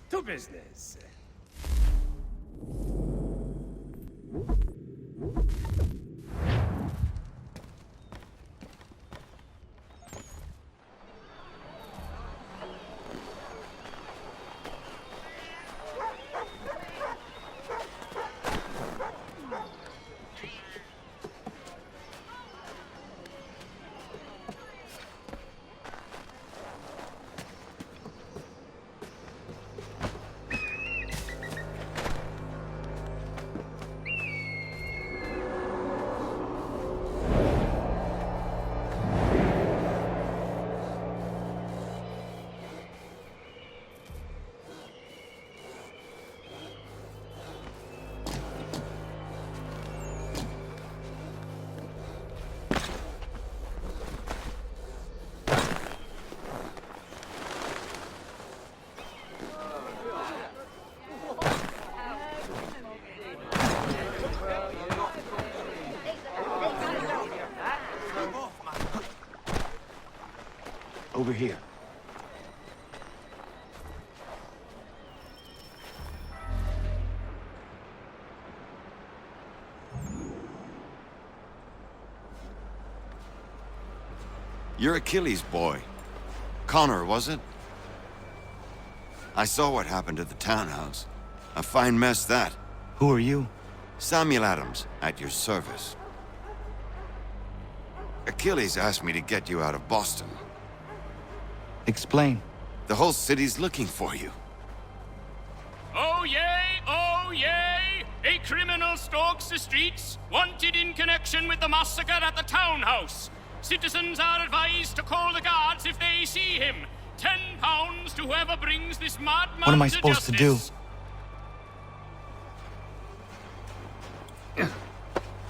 To business. Over here. You're Achilles' boy. Connor, was it? I saw what happened at the townhouse. A fine mess, that. Who are you? Samuel Adams, at your service. Achilles asked me to get you out of Boston. Explain. The whole city's looking for you. Oh yay, oh yay! A criminal stalks the streets, wanted in connection with the massacre at the townhouse. Citizens are advised to call the guards if they see him. £10 to whoever brings this madman What am I to supposed to do? justice.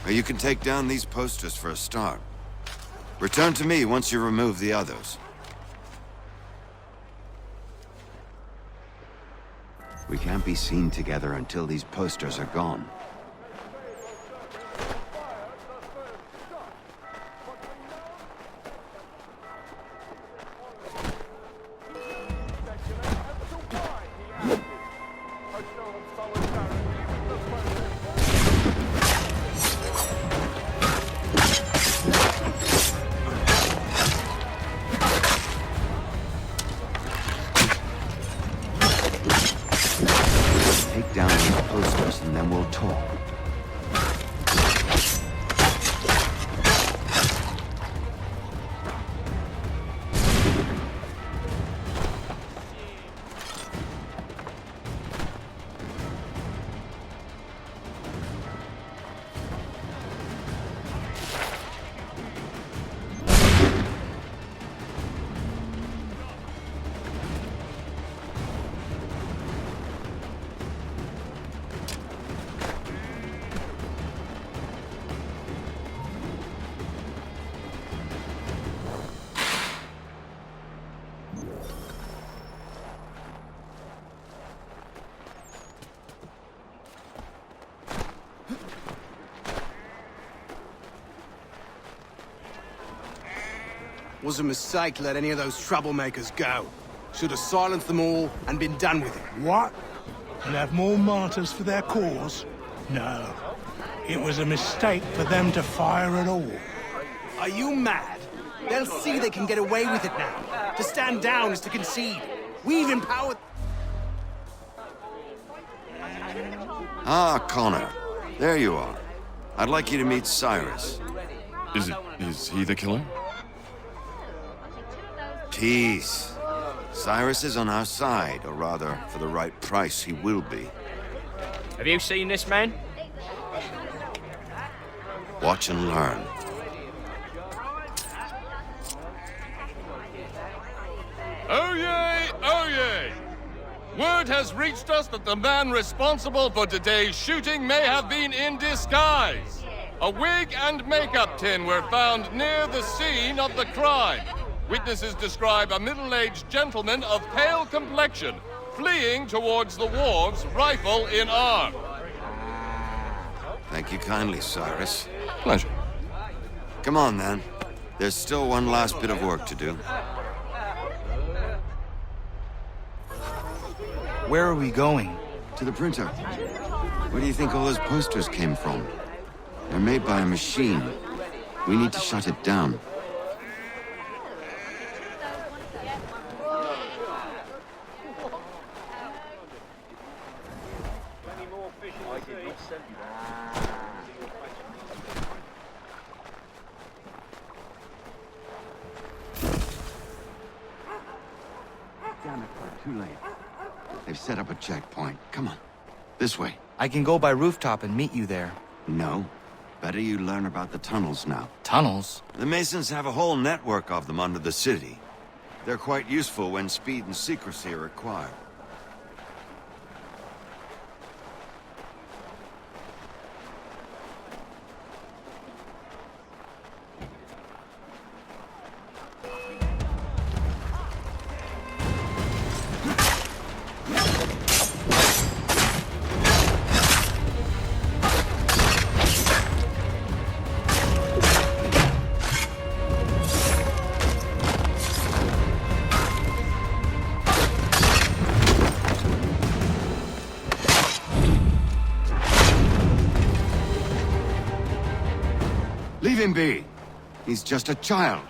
You can take down these posters for a start. Return to me once you remove the others. We can't be seen together until these posters are gone. Take down these posters and then we'll talk. Was a mistake to let any of those troublemakers go. Should have silenced them all and been done with it. What? And have more martyrs for their cause? No. It was a mistake for them to fire at all. Are you mad? They'll see they can get away with it now. To stand down is to concede. We've empowered... Ah, Connor. There you are. I'd like you to meet Cyrus. Is he the killer? Peace. Cyrus is on our side, or rather, for the right price, he will be. Have you seen this man? Watch and learn. Oh yay! Oh yay! Word has reached us that the man responsible for today's shooting may have been in disguise. A wig and makeup tin were found near the scene of the crime. Witnesses describe a middle-aged gentleman of pale complexion fleeing towards the wharves, rifle in arm. Thank you kindly, Cyrus. Pleasure. Come on, then. There's still one last bit of work to do. Where are we going? To the printer. Where do you think all those posters came from? They're made by a machine. We need to shut it down. Damn it, we're too late. They've set up a checkpoint. Come on. This way. I can go by rooftop and meet you there. No. Better you learn about the tunnels now. Tunnels? The Masons have a whole network of them under the city. They're quite useful when speed and secrecy are required. Leave him be. He's just a child.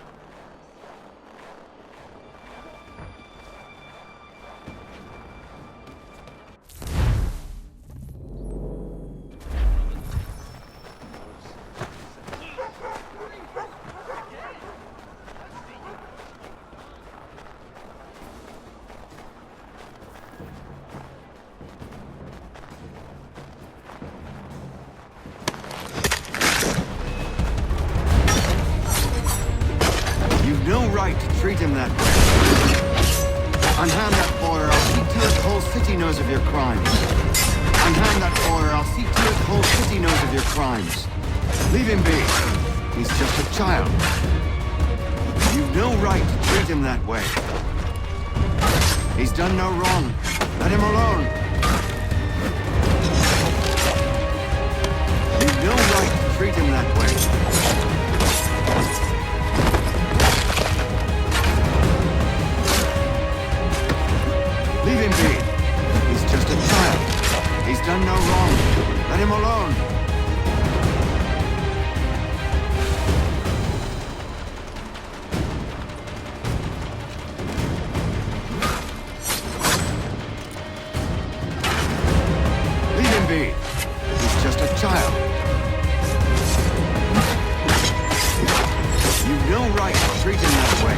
No right to treat him that way. Unhand that boy or I'll see to it the whole city knows of your crimes. Unhand that boy or I'll see to it the whole city knows of your crimes. Leave him be. He's just a child. You've no right to treat him that way. He's done no wrong. Let him alone. You've no right to treat him that way. Leave him be. He's just a child. He's done no wrong. Let him alone. Leave him be. He's just a child. You've no right to treat him that way.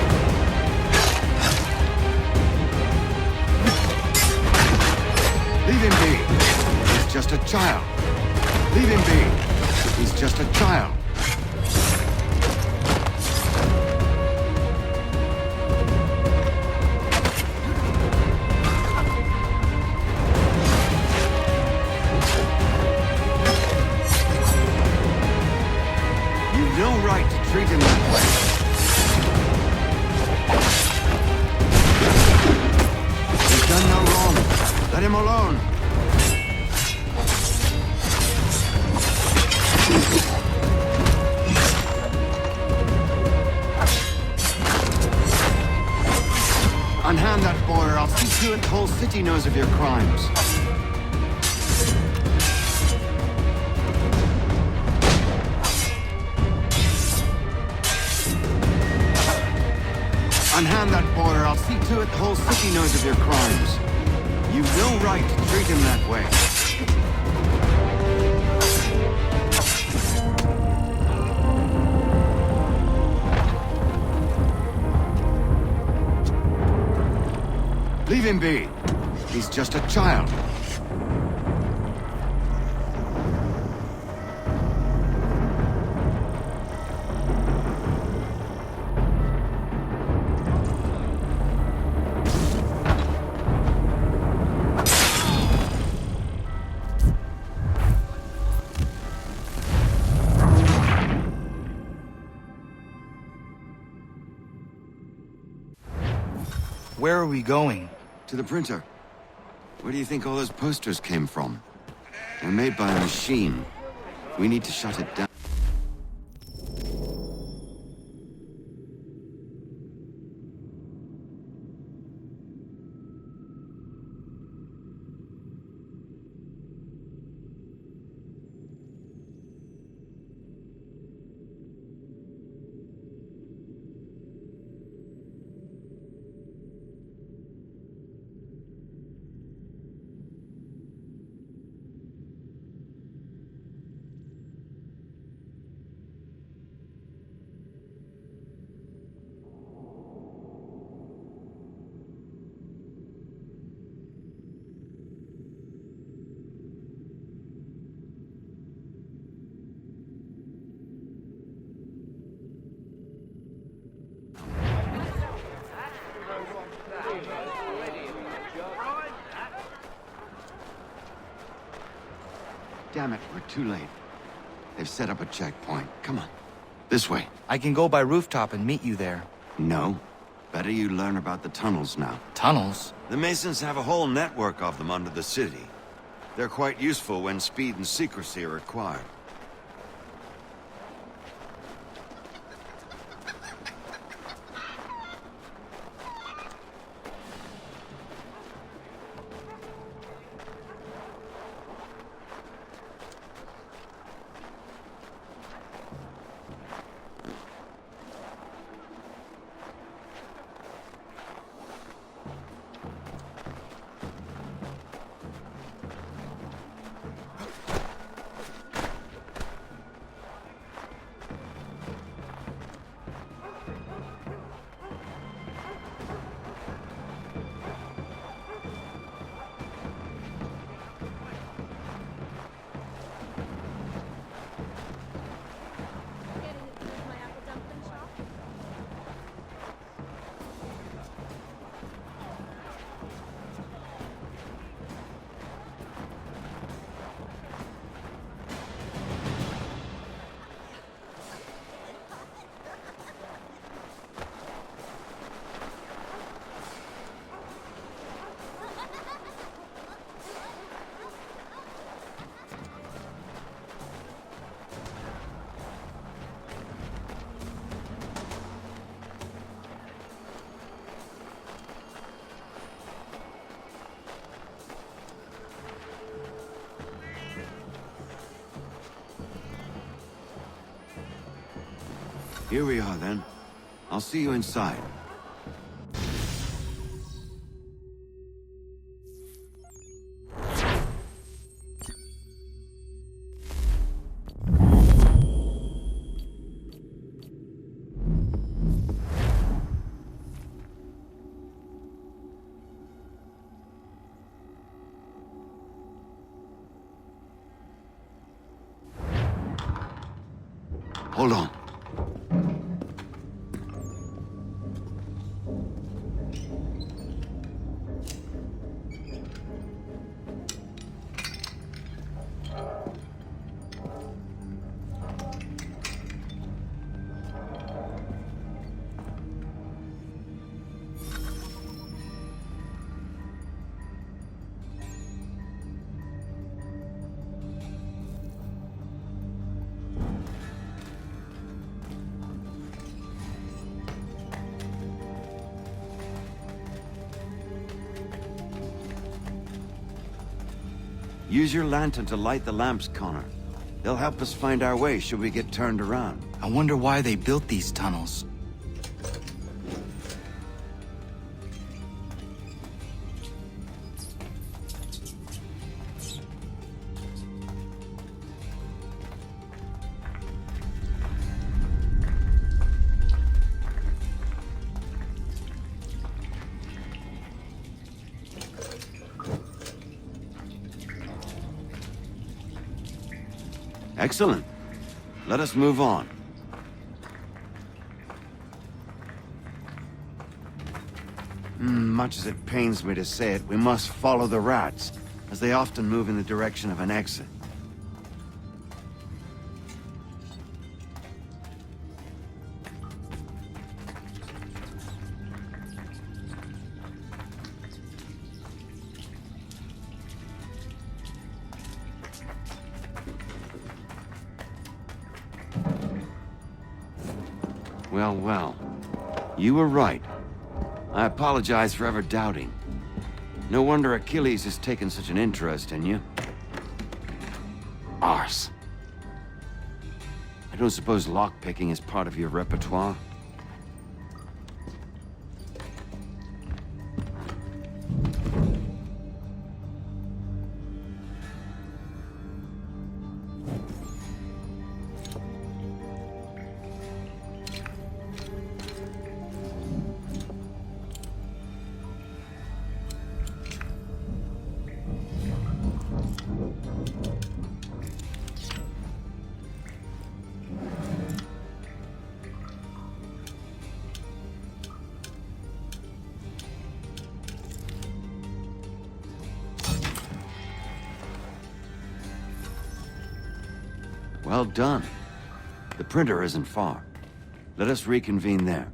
Leave him be. He's just a child. Leave him be. He's just a child. You've no right to treat him that way. He's done no wrong. Let him alone. Unhand that boy or I'll see to it the whole city knows of your crimes. Unhand that boy or I'll see to it the whole city knows of your crimes. You've no right to treat him that way. Leave him be. He's just a child. Where are we going? To the printer. Where do you think all those posters came from? They're made by a machine. We need to shut it down. Damn it, we're too late. They've set up a checkpoint. Come on. This way. I can go by rooftop and meet you there. No. Better you learn about the tunnels now. Tunnels? The Masons have a whole network of them under the city. They're quite useful when speed and secrecy are required. Here we are, then. I'll see you inside. Hold on. Use your lantern to light the lamps, Connor. They'll help us find our way should we get turned around. I wonder why they built these tunnels. Excellent. Let us move on. Much as it pains me to say it, we must follow the rats, as they often move in the direction of an exit. Well, well. You were right. I apologize for ever doubting. No wonder Achilles has taken such an interest in you. Arse. I don't suppose lockpicking is part of your repertoire? Well done. The printer isn't far. Let us reconvene there.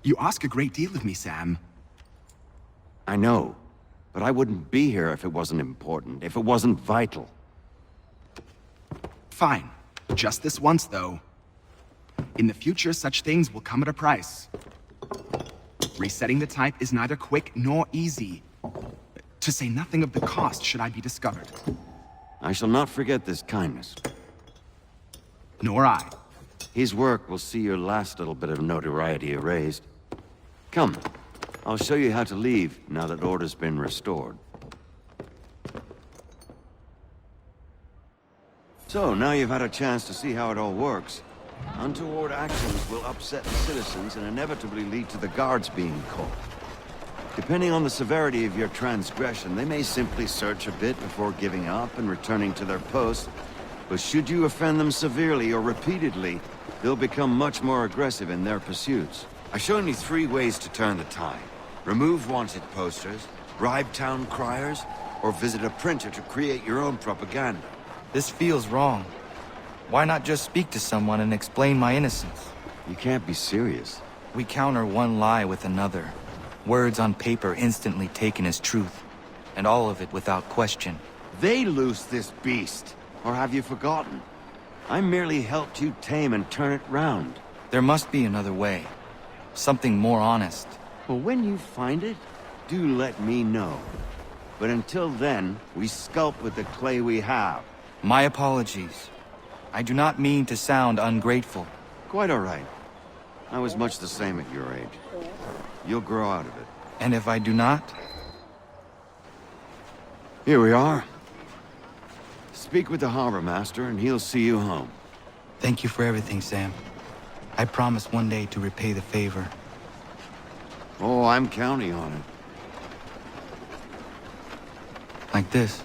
You ask a great deal of me, Sam. I know, but I wouldn't be here if it wasn't important, if it wasn't vital. Fine. Just this once, though. In the future, such things will come at a price. Resetting the type is neither quick nor easy. To say nothing of the cost should I be discovered. I shall not forget this kindness. Nor I. His work will see your last little bit of notoriety erased. Come, I'll show you how to leave now that order's been restored. So, now you've had a chance to see how it all works. Untoward actions will upset the citizens and inevitably lead to the guards being called. Depending on the severity of your transgression, they may simply search a bit before giving up and returning to their posts. But should you offend them severely or repeatedly, they'll become much more aggressive in their pursuits. I've shown you 3 ways to turn the tide. Remove wanted posters, bribe town criers, or visit a printer to create your own propaganda. This feels wrong. Why not just speak to someone and explain my innocence? You can't be serious. We counter one lie with another. Words on paper instantly taken as truth. And all of it without question. They loose this beast. Or have you forgotten? I merely helped you tame and turn it round. There must be another way. Something more honest. Well, when you find it, do let me know. But until then, we sculpt with the clay we have. My apologies. I do not mean to sound ungrateful. Quite all right. I was much the same at your age. You'll grow out of it. And if I do not? Here we are. Speak with the harbor master and he'll see you home. Thank you for everything, Sam. I promise one day to repay the favor. Oh, I'm counting on it. Like this.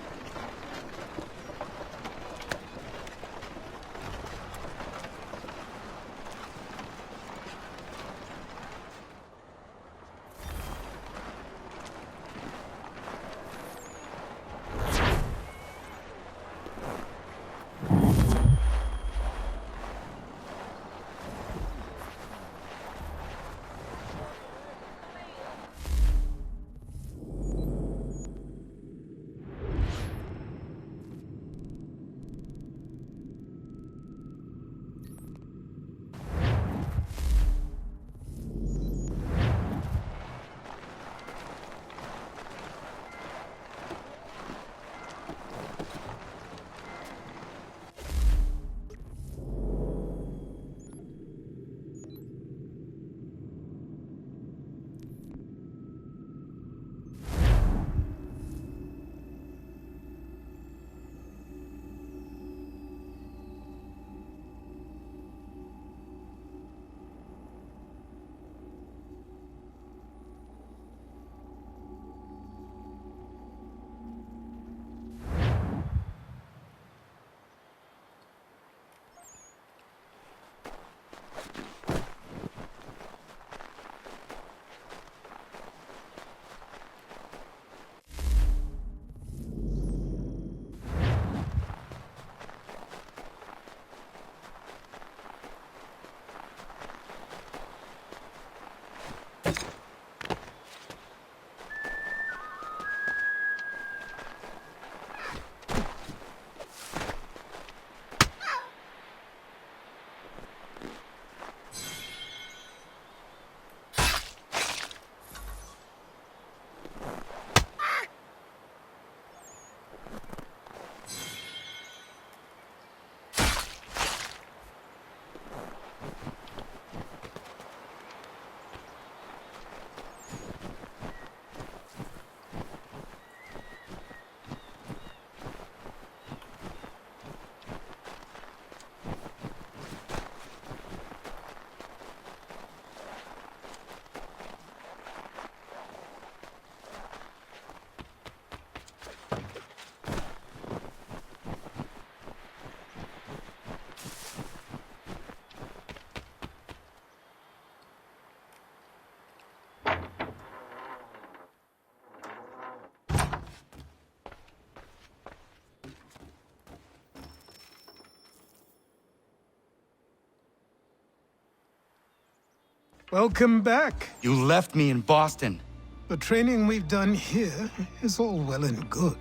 Welcome back. You left me in Boston. The training we've done here is all well and good,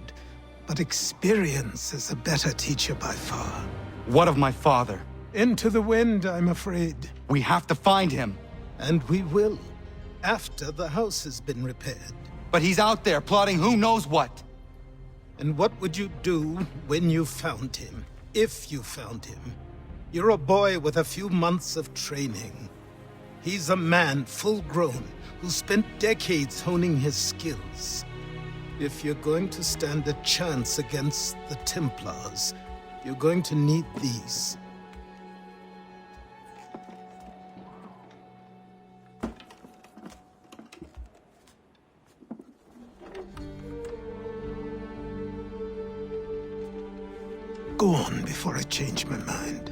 but experience is a better teacher by far. What of my father? Into the wind, I'm afraid. We have to find him. And we will, after the house has been repaired. But he's out there plotting who knows what. And what would you do when you found him? If you found him? You're a boy with a few months of training. He's a man full grown who spent decades honing his skills. If you're going to stand a chance against the Templars, you're going to need these. Go on before I change my mind.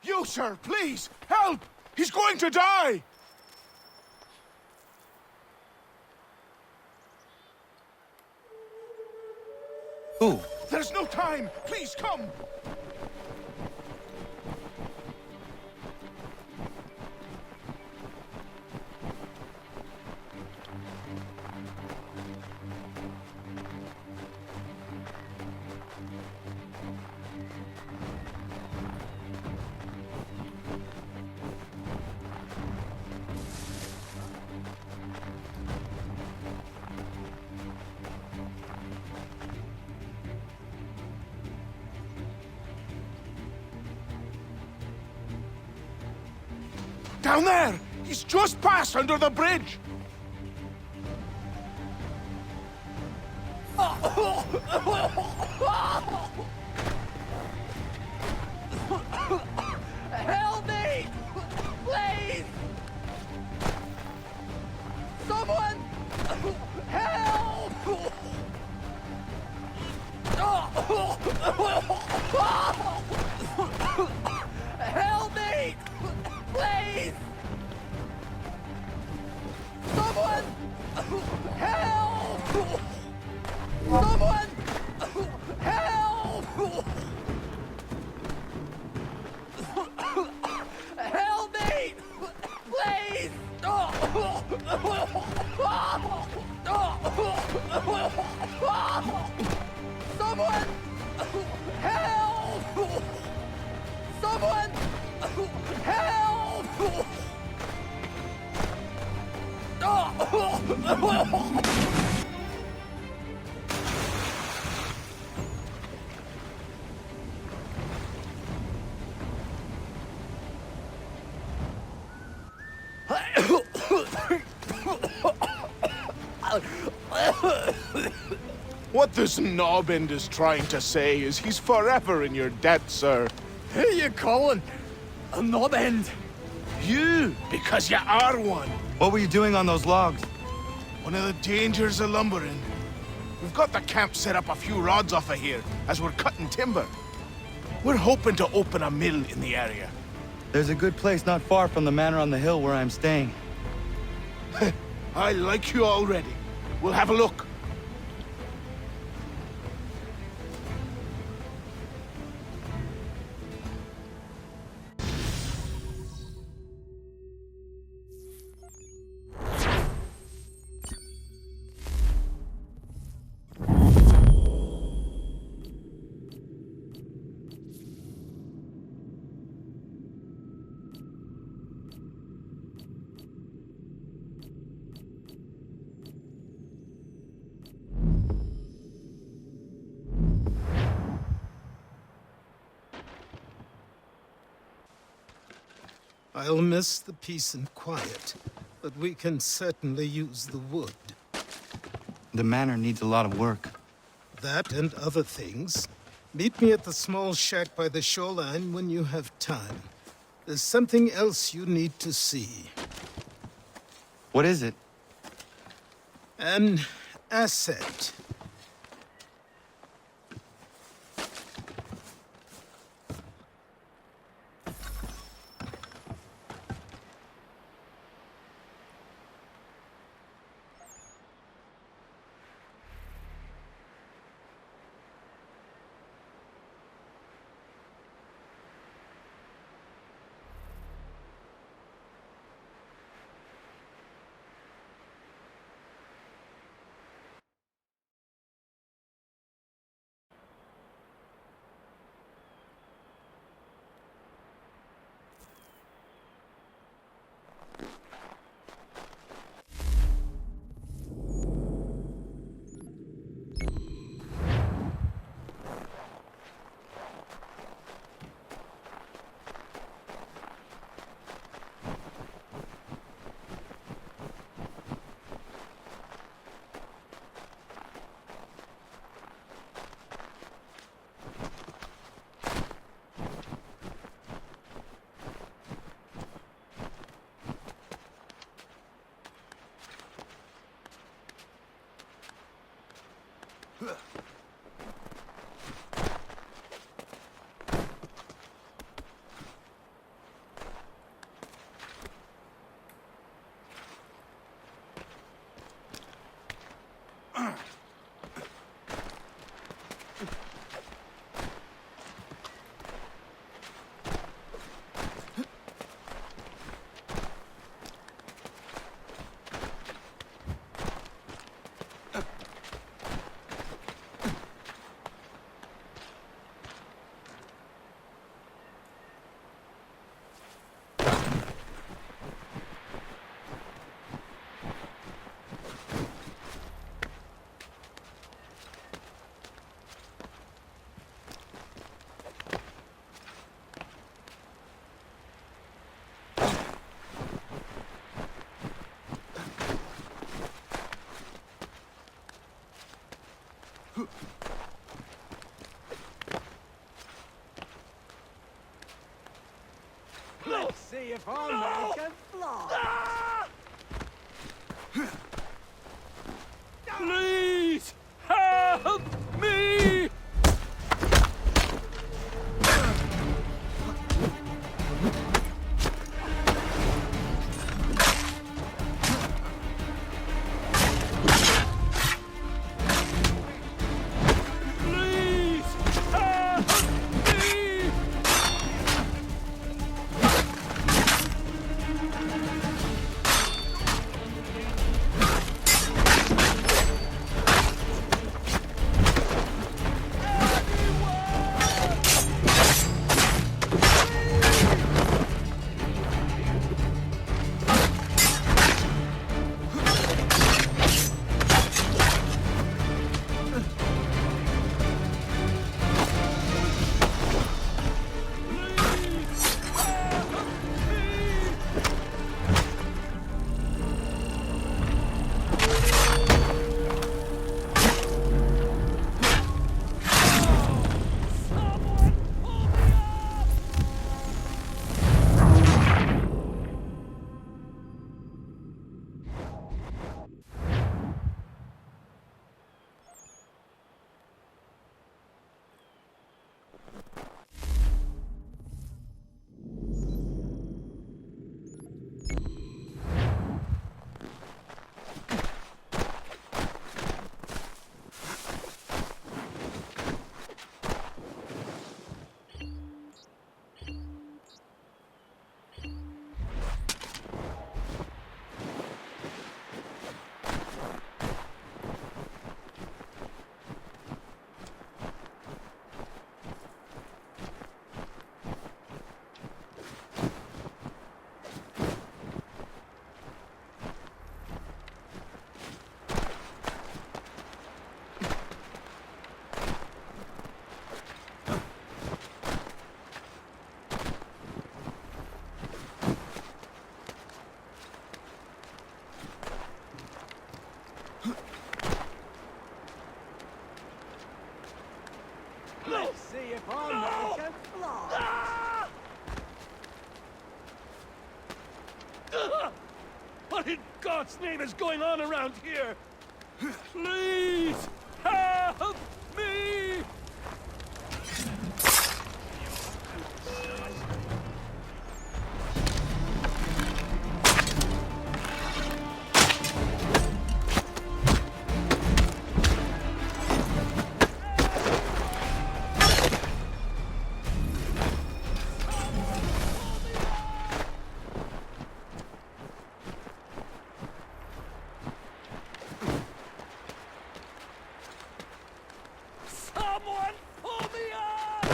You, sir, please, help! He's going to die! Who? There's no time! Please, come! Down there! He's just passed under the bridge! Help me! Please! Someone! Help! Help me! Please! Someone! Help! Someone! Help! Help me! Please! Someone! Help! Someone! Help! What this knobend is trying to say is he's forever in your debt, sir. Who you calling? A knob end? You, because you are one. What were you doing on those logs? One of the dangers of lumbering. We've got the camp set up a few rods off of here as we're cutting timber. We're hoping to open a mill in the area. There's a good place not far from the manor on the hill where I'm staying. I like you already. We'll have a look. I'll miss the peace and quiet, but we can certainly use the wood. The manor needs a lot of work. that and other things. Meet me at the small shack by the shoreline when you have time. There's something else you need to see. What is it? An asset. Let's see if our man can fly. Please help me! Please help me! Let's see if our man can fly. What in God's name is going on around here? Please help me! Someone pull me up!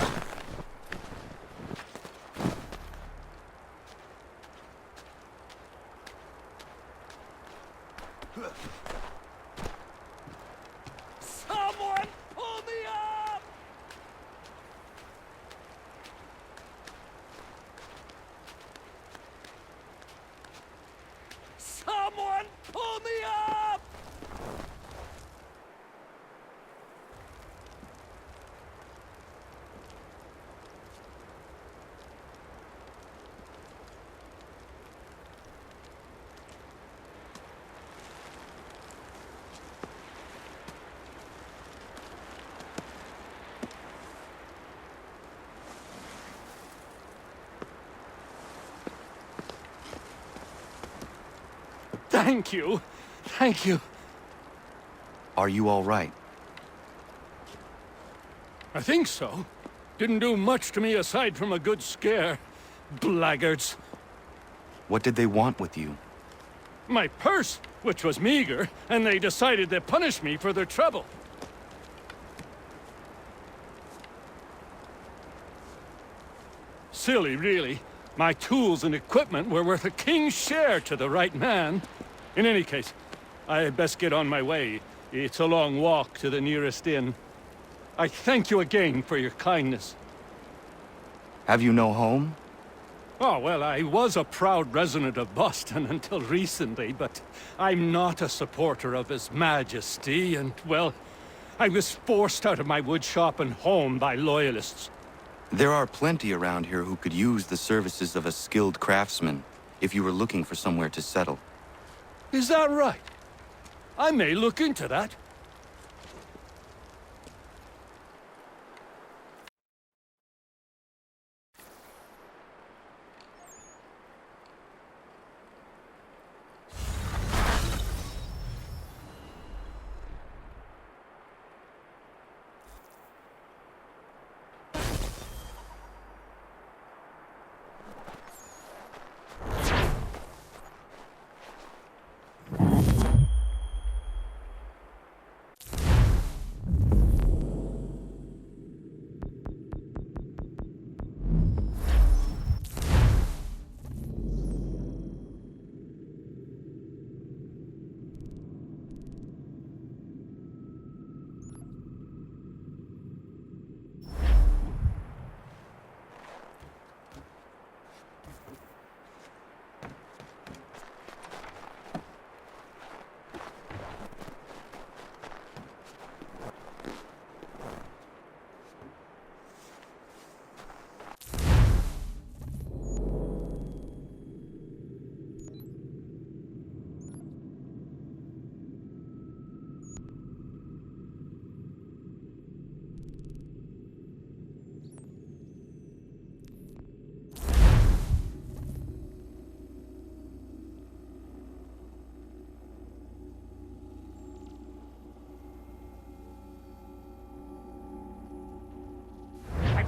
Someone pull me up! Someone pull me up! Thank you. Thank you. Are you all right? I think so. Didn't do much to me aside from a good scare. Blackguards. What did they want with you? My purse, which was meager, and they decided to punish me for their trouble. Silly, really. My tools and equipment were worth a king's share to the right man. In any case, I had best get on my way. It's a long walk to the nearest inn. I thank you again for your kindness. Have you no home? Oh, well, I was a proud resident of Boston until recently, but I'm not a supporter of His Majesty, and, well, I was forced out of my woodshop and home by loyalists. There are plenty around here who could use the services of a skilled craftsman if you were looking for somewhere to settle. Is that right? I may look into that.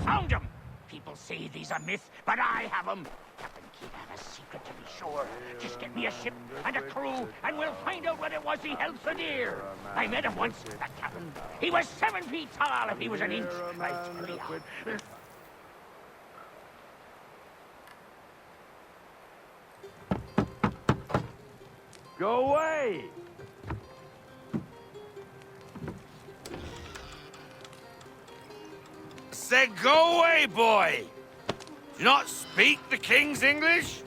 Found him! People say these a myth, but I have him. Captain Kidd had a secret to be sure. Just get me a ship and a crew, and we'll find out what it was he held so dear. I met him once, that captain. He was 7 feet tall if he was an inch. I tell you. Go away! Said go away, boy! Do you not speak the King's English?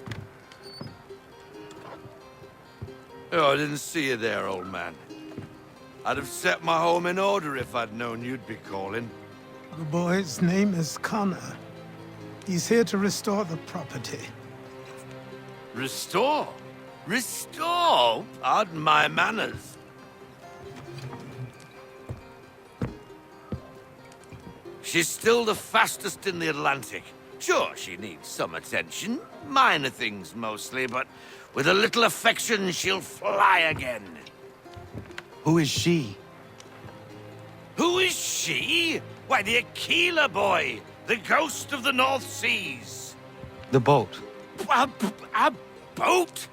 Oh, I didn't see you there, old man. I'd have set my home in order if I'd known you'd be calling. The boy's name is Connor. He's here to restore the property. Restore? Restore? Pardon my manners. She's still the fastest in the Atlantic. Sure, she needs some attention. Minor things mostly, but with a little affection, she'll fly again. Who is she? Who is she? Why, the Aquila boy, the ghost of the North Seas. The boat. A boat?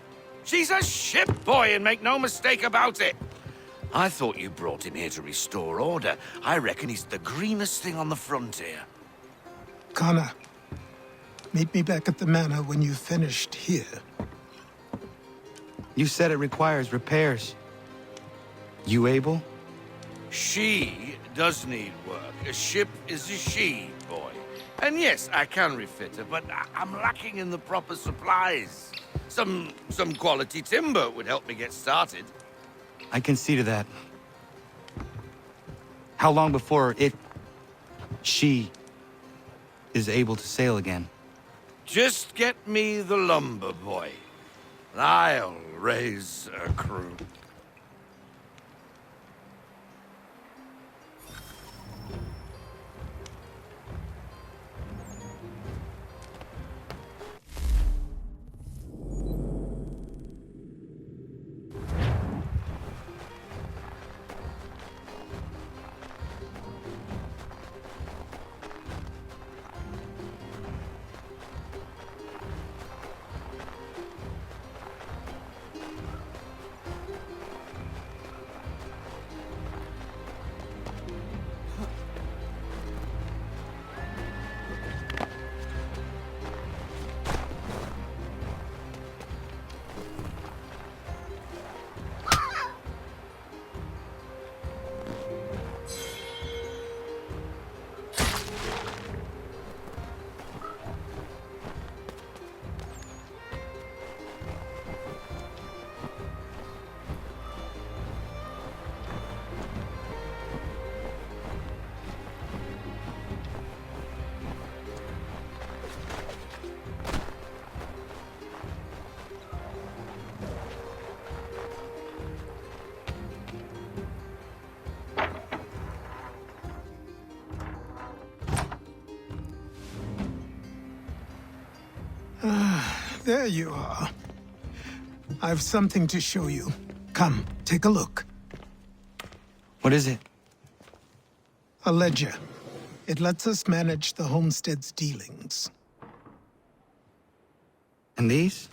She's a ship boy, and make no mistake about it. I thought you brought him here to restore order. I reckon he's the greenest thing on the frontier. Connor, meet me back at the manor when you've finished here. You said it requires repairs. You able? She does need work. A ship is a she, boy. And yes, I can refit her, but I'm lacking in the proper supplies. Some quality timber would help me get started. I can see to that. How long before she is able to sail again? Just get me the lumber, boy. And I'll raise a crew. There you are. I've something to show you. Come, take a look. What is it? A ledger. It lets us manage the homestead's dealings. And these?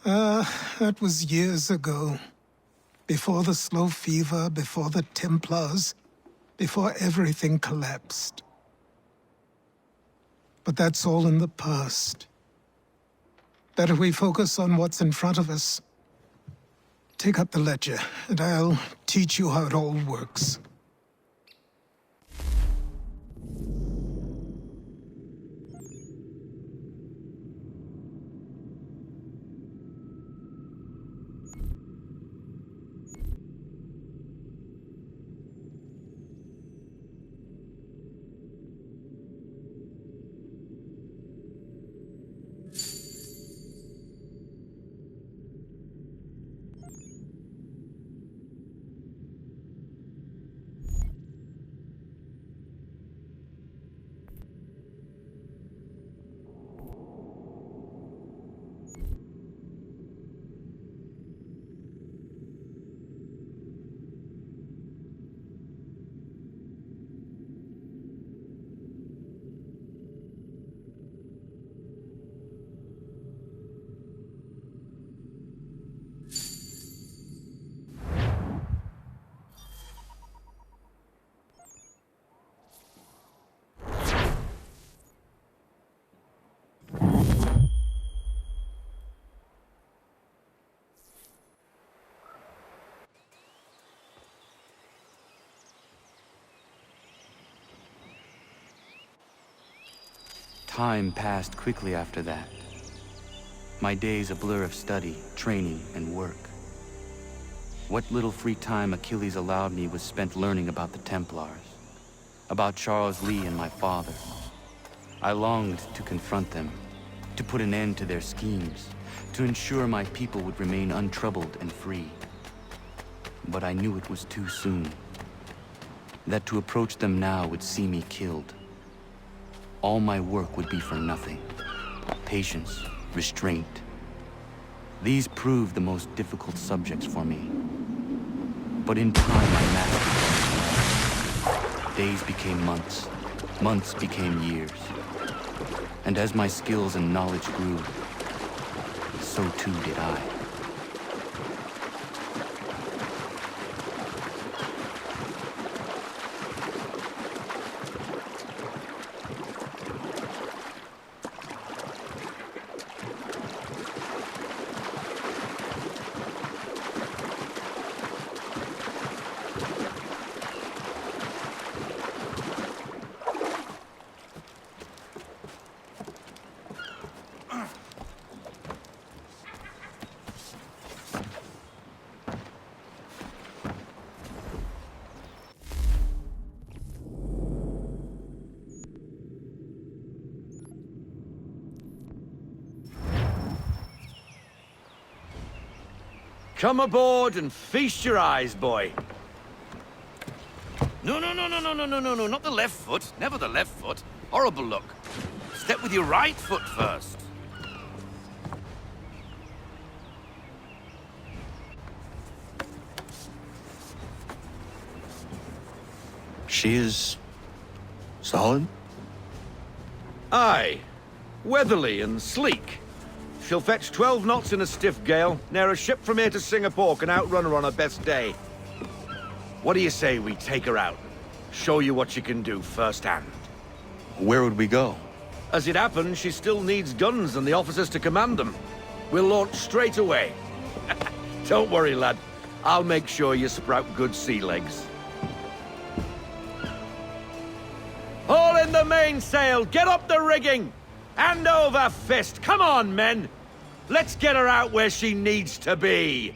That was years ago. Before the slow fever, before the Templars, before everything collapsed. But that's all in the past. Better we focus on what's in front of us. Take up the ledger, and I'll teach you how it all works. Time passed quickly after that. My days a blur of study, training, and work. What little free time Achilles allowed me was spent learning about the Templars. about Charles Lee and my father. I longed to confront them, to put an end to their schemes, to ensure my people would remain untroubled and free. But I knew it was too soon. That to approach them now would see me killed. All my work would be for nothing. Patience, restraint. These proved the most difficult subjects for me. But in time I mastered them. Days became months, months became years. And as my skills and knowledge grew, so too did I. Come aboard and feast your eyes, boy. No, not the left foot. Never the left foot. Horrible look. Step with your right foot first. She is... solid? Aye. Weatherly and sleek. She'll fetch 12 knots in a stiff gale. Ne'er a ship from here to Singapore can outrun her on her best day. What do you say we take her out? Show you what she can do firsthand. Where would we go? As it happens, she still needs guns and the officers to command them. We'll launch straight away. Don't worry, lad. I'll make sure you sprout good sea legs. Haul in the mainsail! Get up the rigging! Hand over fist! Come on, men! Let's get her out where she needs to be!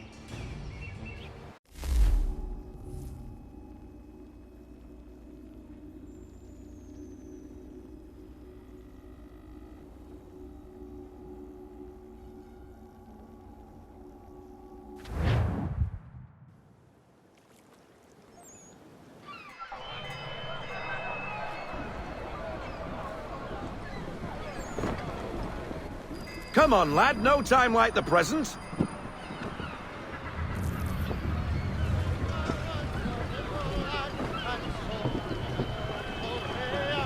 Come on, lad. No time like the present.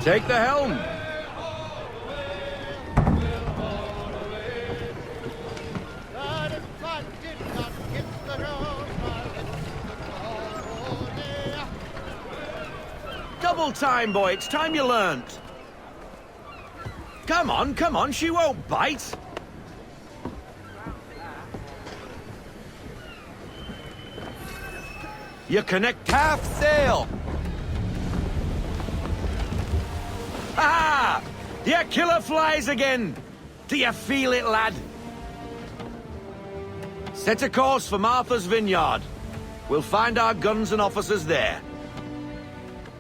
Take the helm. Double time, boy. It's time you learned. Come on. She won't bite. You connect half sail. Ha! Your killer flies again. Do you feel it, lad? Set a course for Martha's Vineyard. We'll find our guns and officers there.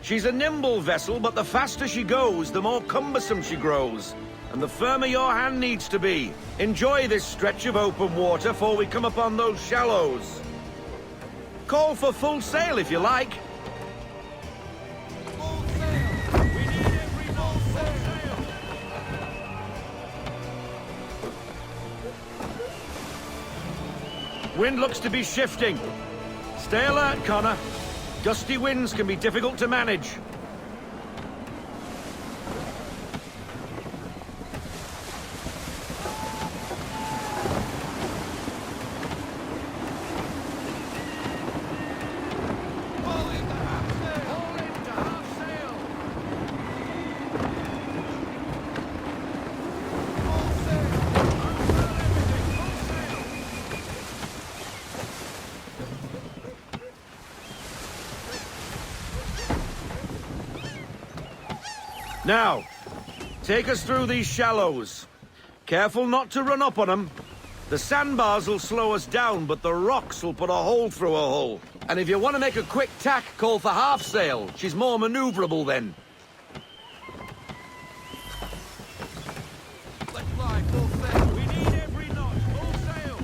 She's a nimble vessel, but the faster she goes, the more cumbersome she grows. And the firmer your hand needs to be. Enjoy this stretch of open water before we come upon those shallows. Call for full sail if you like. Full sail! We need every full sail! Wind looks to be shifting. Stay alert, Connor. Gusty winds can be difficult to manage. Now, take us through these shallows. Careful not to run up on them. The sandbars will slow us down, but the rocks will put a hole through a hull. And if you want to make a quick tack, call for half sail. She's more maneuverable then. Let's fly full sail. We need every knot. Full sail.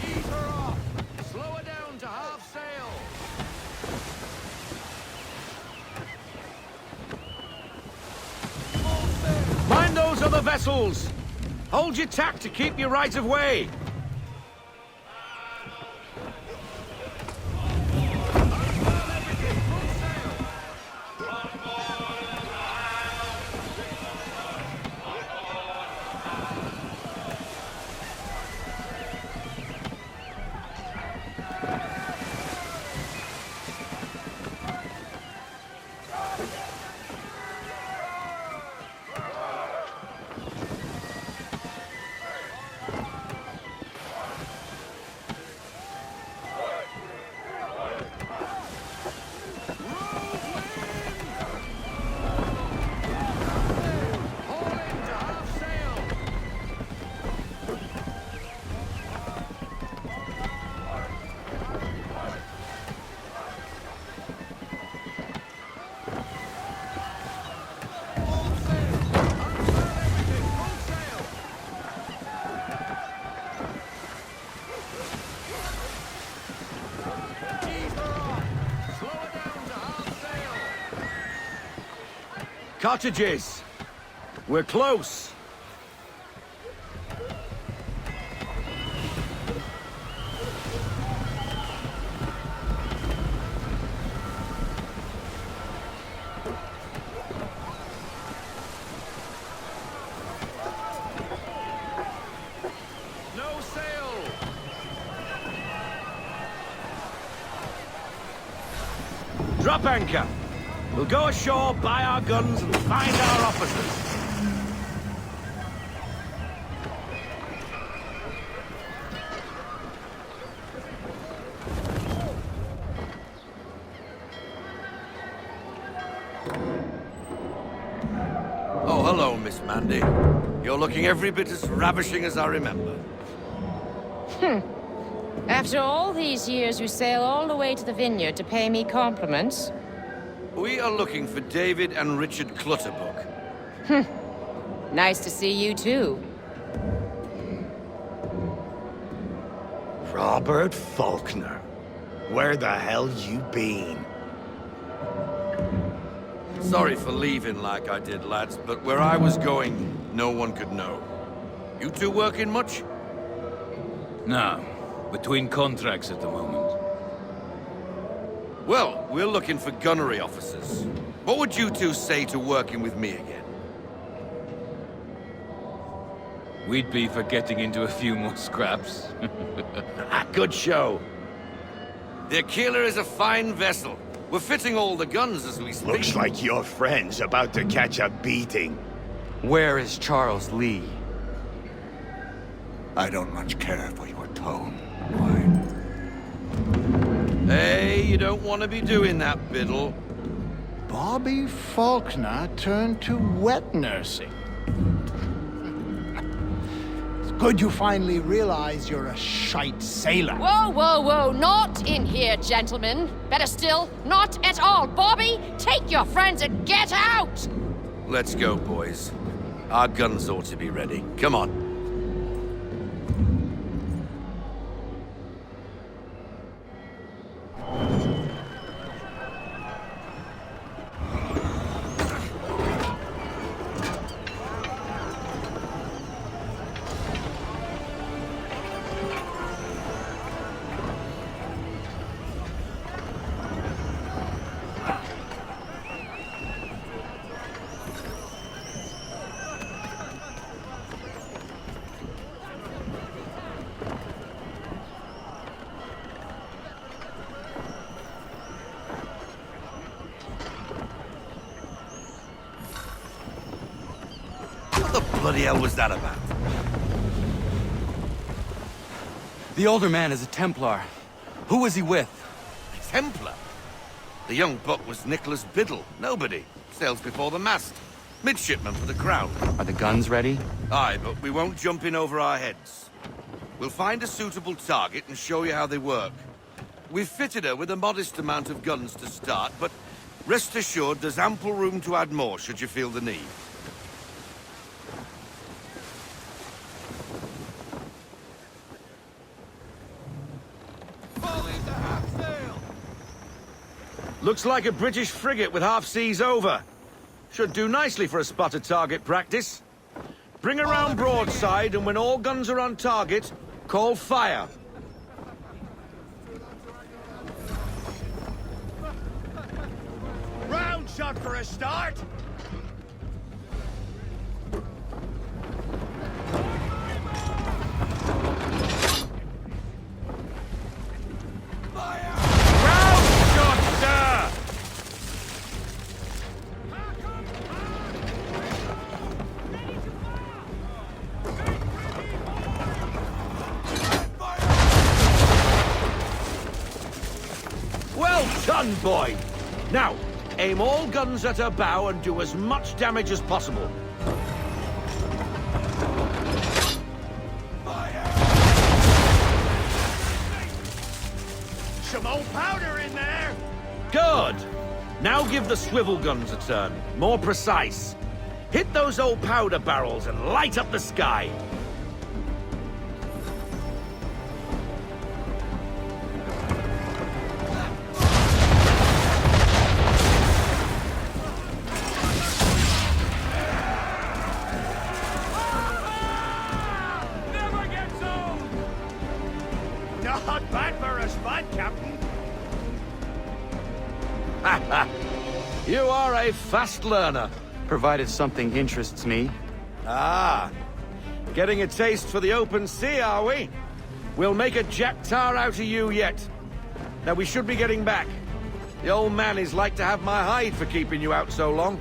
Ease her off. Slow her down to half sail. Mind those other vessels! Hold your tack to keep your right of way! Cottages! We're close! No sail! Drop anchor! We'll go ashore, buy our guns, and find our officers. Oh, hello, Miss Mandy. You're looking every bit as ravishing as I remember. After all these years, you sail all the way to the vineyard to pay me compliments? We are looking for David and Richard Clutterbuck. Nice to see you, too. Robert Faulkner. Where the hell you been? Sorry for leaving like I did, lads, but where I was going, no one could know. You two working much? No. Between contracts at the moment. Well, we're looking for gunnery officers. What would you two say to working with me again? We'd be for getting into a few more scraps. Good show. The Aquila is a fine vessel. We're fitting all the guns as we speak. Looks like your friend's about to catch a beating. Where is Charles Lee? I don't much care for your tone. Hey, you don't want to be doing that, Biddle. Bobby Faulkner turned to wet nursing. It's good you finally realize you're a shite sailor. Whoa, whoa, whoa, not in here, gentlemen. Better still, not at all. Bobby, take your friends and get out! Let's go, boys. Our guns ought to be ready. Come on. What the bloody hell was that about? The older man is a Templar. Who was he with? A Templar? The young buck was Nicholas Biddle. Nobody. Sails before the mast. Midshipman for the Crown. Are the guns ready? Aye, but we won't jump in over our heads. We'll find a suitable target and show you how they work. We've fitted her with a modest amount of guns to start, but rest assured there's ample room to add more should you feel the need. Looks like a British frigate with half seas over. Should do nicely for a spotted target practice. Bring around broadside, and when all guns are on target, call fire. Round shot for a start. Well done, boy! Now, aim all guns at her bow and do as much damage as possible. Some old powder in there. Good! Now give the swivel guns a turn. More precise. Hit those old powder barrels and light up the sky. Not bad for a spud, Captain. You are a fast learner. Provided something interests me. Ah, getting a taste for the open sea, are we? We'll make a jack tar out of you yet. Now we should be getting back. The old man is like to have my hide for keeping you out so long.